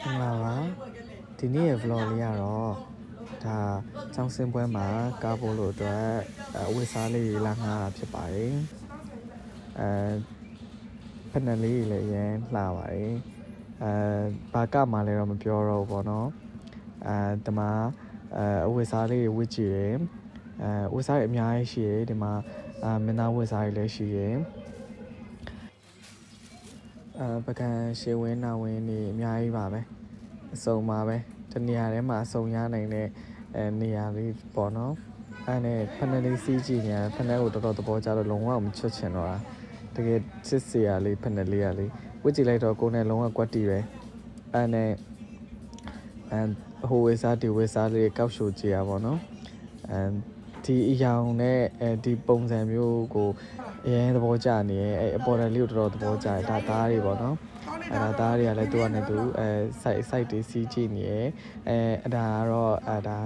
မင်္ဂလာပါဒီနေ့ရဲ့ vlog လေးကတော့ဒါကျောင်းစင်ပွဲမှာကားဖို့လို့အတွက်အဝတ်စားလေးလာငှားတာဖြစ်ပါတယ်ဖက်နယ်လေးလည်းအရင်လှပါတယ်ဘာကမှလည်းတော့မပြောတော့ဘူးပေါ့နော်ဒီမှာအဝတ်စားလေးဝတ်ကြည့်တယ်အဝတ်စားတွေအများကြီးရှိတယ်ဒီမှာမင်းသားဝတ်စားတွေလည်းရှိတယ်ပကံရှေဝင်းနာဝင်းနေအများကြီးပါပဲအစုံပါပဲတနေရာထဲမှာအစုံရနိုင်တဲ့နေရာလေးပေါ့နော်အဲ့နဲ့ဖက်နယ်လေးစီးကြည့်နေရဖက်နယ်ကိုတော်တော်သဘောကျတော့လုံးဝမချွတ်ချင်တော့တာတကယ်စစ်စရာလေးဖက်နယ်လေးကလေးဝတ်ကြည့်လိုက်တော့ကိုယ်နဲ့လုံးဝကွက်တီပဲအဲ့နဲ့ဟိုဝေစားဒီဝေစားလေးကောက်ရှိုကြည့်ရပါတော့ဒီအယောင်နဲ့ဒီပုံစံမျိုးကိုအရင်သဘောကျနေရဲ့အပေါ်တယ်လေးကိုတော်တော်သဘောကျတယ်ဒါသားတွေပေါ့နော်ဒါသားတွေကလည်းသူကနဲ့သူsite တွေစီးကြည့်နေရဲ့ဒါကတော့ဒါ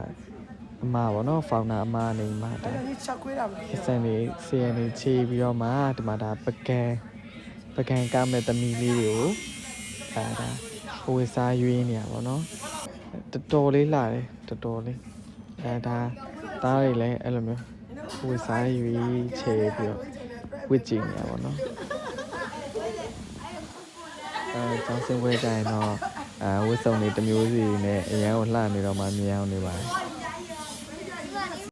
အမပေါ့နော်ဖောင်နာအမနေမှာဒါစံနေစီရနေချေပြီးတော့မှဒီမှာဒါပကံကမဲ့သမီးလေးတွေကိုဒါဟိုစားရွေးနေရပါတော့တော်တော်လေးလာတယ်တော်တော်လေးဒါသားတွေလည်းအဲ့လိုမျိုးဟိုစားရွေးချေပြီးတော့ဝစ်ကြည့်နေရပါတော့ကျောင်းစင်ပွဲကြရင်တော့ဝစ်စုံတွေတစ်မျိုးစီနဲ့အရန်ကိုလှနေတော့မှမြင်အောင်နေပါတယ်